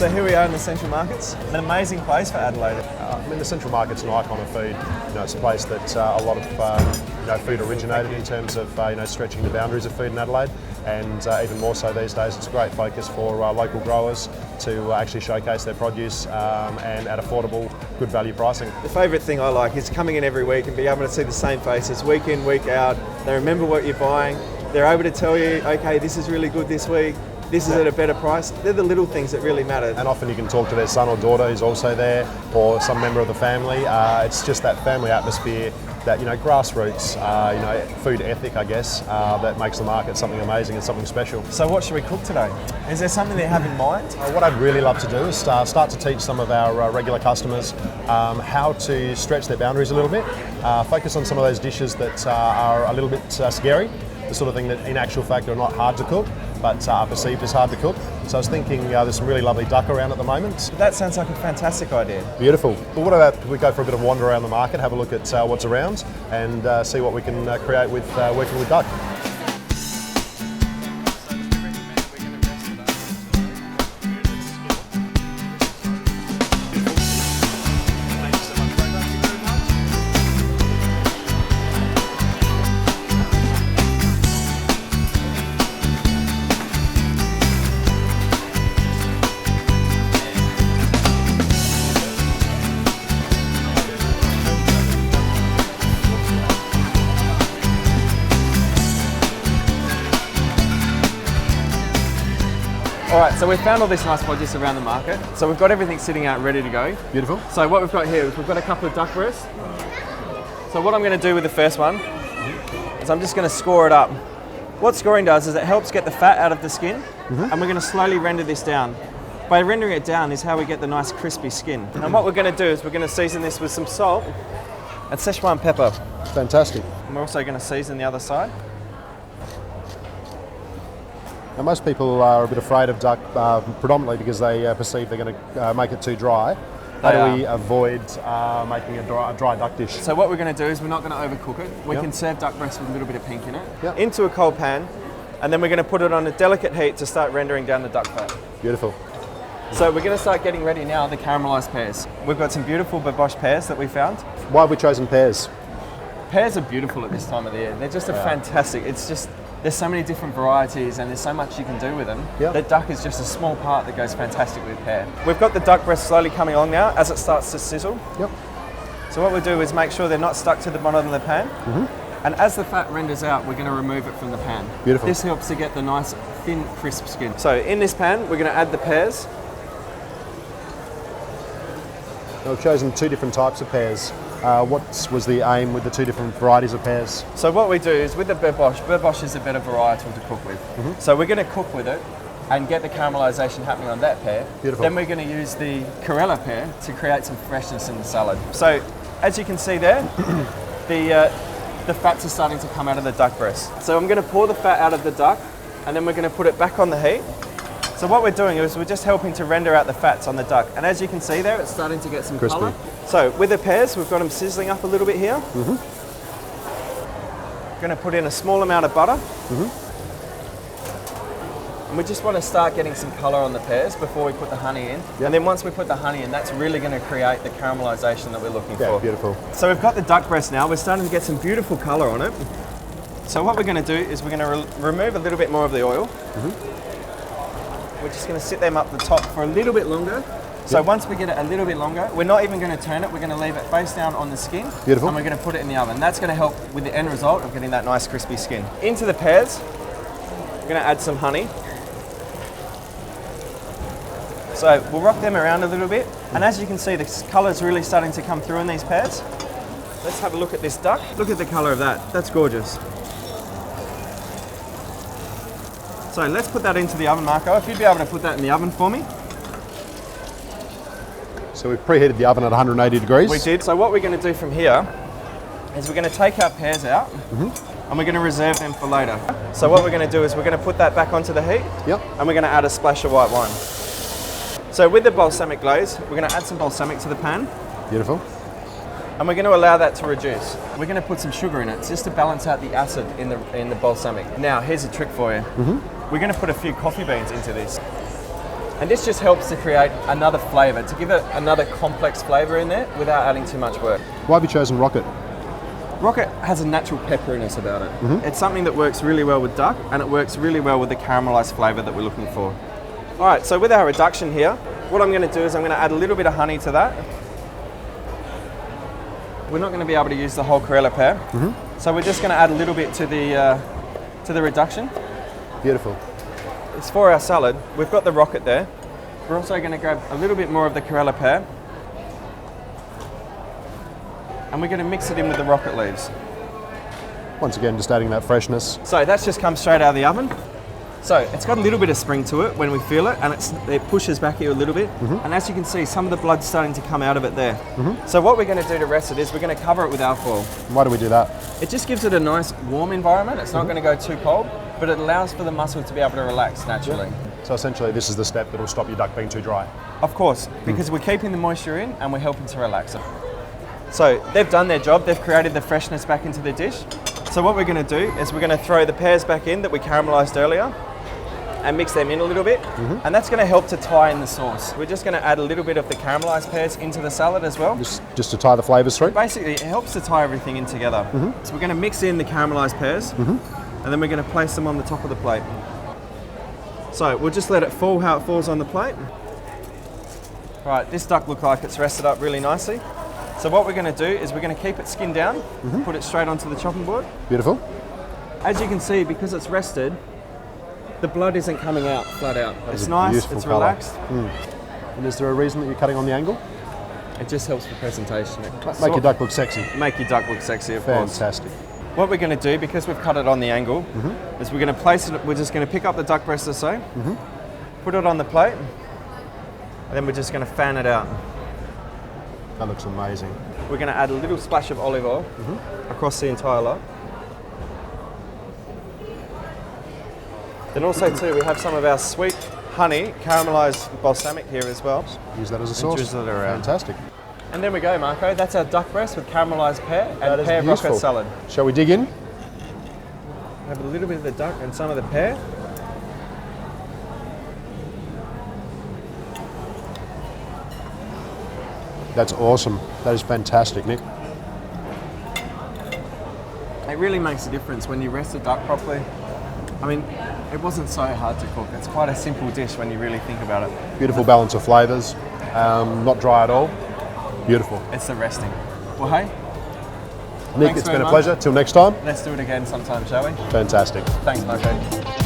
So here we are in the Central Markets, an amazing place for Adelaide. I mean, the Central Market's an icon of food. You know, it's a place that a lot of food originated in terms of stretching the boundaries of food in Adelaide, and even more so these days. It's a great focus for local growers to actually showcase their produce and at affordable, good value pricing. The favourite thing I like is coming in every week and be able to see the same faces week in, week out. They remember what you're buying. They're able to tell you, okay, this is really good this week. This is at a better price. They're the little things that really matter. And often you can talk to their son or daughter who's also there, or some member of the family. It's just that family atmosphere, that grassroots, food ethic, I guess, that makes the market something amazing and something special. So what should we cook today? Is there something that you have in mind? What I'd really love to do is start to teach some of our regular customers how to stretch their boundaries a little bit, focus on some of those dishes that are a little bit scary, the sort of thing that in actual fact are not hard to cook, but are perceived as hard to cook. So I was thinking there's some really lovely duck around at the moment. That sounds like a fantastic idea. Beautiful. Well, what about we go for a bit of wander around the market, have a look at what's around, and see what we can create with working with duck. All right, so we've found all this nice produce around the market. So we've got everything sitting out ready to go. Beautiful. So what we've got here is we've got a couple of duck breasts. So what I'm going to do with the first one is I'm just going to score it up. What scoring does is it helps get the fat out of the skin, and we're going to slowly render this down. By rendering it down is how we get the nice crispy skin. And what we're going to do is we're going to season this with some salt and Szechuan pepper. Fantastic. And we're also going to season the other side. Now, most people are a bit afraid of duck, predominantly because they perceive they're going to make it too dry. How do we avoid making a dry duck dish? So what we're going to do is we're not going to overcook it. We can serve duck breast with a little bit of pink in it. Yep. Into a cold pan, and then we're going to put it on a delicate heat to start rendering down the duck fat. Beautiful. So we're going to start getting ready now the caramelized pears. We've got some beautiful bosc pears that we found. Why have we chosen pears? Pears are beautiful at this time of the year. They're just fantastic. It's just, there's so many different varieties and there's so much you can do with them. Yep. The duck is just a small part that goes fantastic with pear. We've got the duck breast slowly coming along now as it starts to sizzle. Yep. So what we'll do is make sure they're not stuck to the bottom of the pan. And as the fat renders out, we're going to remove it from the pan. Beautiful. This helps to get the nice, thin, crisp skin. So in this pan, we're going to add the pears. Now, we've chosen two different types of pears. What was the aim with the two different varieties of pears? So what we do is with the beurre bosc is a better varietal to cook with. So we're going to cook with it and get the caramelization happening on that pear. Beautiful. Then we're going to use the Corella pear to create some freshness in the salad. So as you can see there, the fats are starting to come out of the duck breast. So I'm going to pour the fat out of the duck and then we're going to put it back on the heat. So what we're doing is we're just helping to render out the fats on the duck. And as you can see there, it's starting to get some colour. So with the pears, we've got them sizzling up a little bit here. Going to put in a small amount of butter. And we just want to start getting some colour on the pears before we put the honey in. Yep. And then once we put the honey in, that's really going to create the caramelisation that we're looking for. Beautiful. So we've got the duck breast now. We're starting to get some beautiful colour on it. So what we're going to do is we're going to remove a little bit more of the oil. We're just going to sit them up the top for a little bit longer. So once we get it a little bit longer, we're not even going to turn it. We're going to leave it face down on the skin. Beautiful. And we're going to put it in the oven. That's going to help with the end result of getting that nice crispy skin. Into the pears, we're going to add some honey. So we'll rock them around a little bit. And as you can see, the colour is really starting to come through in these pears. Let's have a look at this duck. Look at the colour of that. That's gorgeous. So let's put that into the oven, Marco. If you'd be able to put that in the oven for me. So we've preheated the oven at 180 degrees. We did. So what we're going to do from here is we're going to take our pears out and we're going to reserve them for later. So what we're going to do is we're going to put that back onto the heat and we're going to add a splash of white wine. So with the balsamic glaze, we're going to add some balsamic to the pan. Beautiful. And we're going to allow that to reduce. We're going to put some sugar in it just to balance out the acid in the balsamic. Now, here's a trick for you. We're going to put a few coffee beans into this. And this just helps to create another flavour, to give it another complex flavour in there without adding too much work. Why have you chosen Rocket? Rocket has a natural pepperiness about it. It's something that works really well with duck, and it works really well with the caramelised flavour that we're looking for. All right, so with our reduction here, what I'm going to do is I'm going to add a little bit of honey to that. We're not going to be able to use the whole Corella pear, so we're just going to add a little bit to the reduction. Beautiful. It's for our salad. We've got the Rocket there. We're also going to grab a little bit more of the Corella pear, and we're going to mix it in with the Rocket leaves. Once again, just adding that freshness. So that's just come straight out of the oven. So it's got a little bit of spring to it when we feel it, and it pushes back here a little bit. And as you can see, some of the blood's starting to come out of it there. So what we're going to do to rest it is we're going to cover it with alcohol. Why do we do that? It just gives it a nice warm environment. It's not going to go too cold, but it allows for the muscle to be able to relax naturally. So essentially, this is the step that will stop your duck being too dry. Of course, because we're keeping the moisture in and we're helping to relax it. So they've done their job. They've created the freshness back into the dish. So what we're going to do is we're going to throw the pears back in that we caramelised earlier and mix them in a little bit, and that's going to help to tie in the sauce. We're just going to add a little bit of the caramelised pears into the salad as well. Just to tie the flavours through? Basically, it helps to tie everything in together. So we're going to mix in the caramelised pears, and then we're going to place them on the top of the plate. So we'll just let it fall how it falls on the plate. Right, this duck looks like it's rested up really nicely. So what we're going to do is we're going to keep it skinned down, put it straight onto the chopping board. Beautiful. As you can see, because it's rested, the blood isn't coming out flat out. It's a nice, beautiful it's colour. relaxed. And is there a reason that you're cutting on the angle? It just helps for presentation. Make your duck look sexy. Make your duck look sexy, of course. Fantastic. What we're going to do, because we've cut it on the angle, is we're going to place it, we're just going to pick up the duck breast or so, put it on the plate, and then we're just going to fan it out. That looks amazing. We're going to add a little splash of olive oil across the entire lot. Then also too, we have some of our sweet honey, caramelized balsamic here as well. Use that as a sauce. Drizzle it around. Fantastic. And there we go, Marco. That's our duck breast with caramelized pear and pear beautiful. rocket salad. Shall we dig in? Have a little bit of the duck and some of the pear. That's awesome. That is fantastic, Nick. It really makes a difference when you rest a duck properly. I mean, it wasn't so hard to cook. It's quite a simple dish when you really think about it. Beautiful balance of flavours. Not dry at all. Beautiful. It's the resting. Well, hey, Nick, thanks it's very been a much. pleasure. Till next time. Let's do it again sometime, shall we? Fantastic. Thanks, Marco.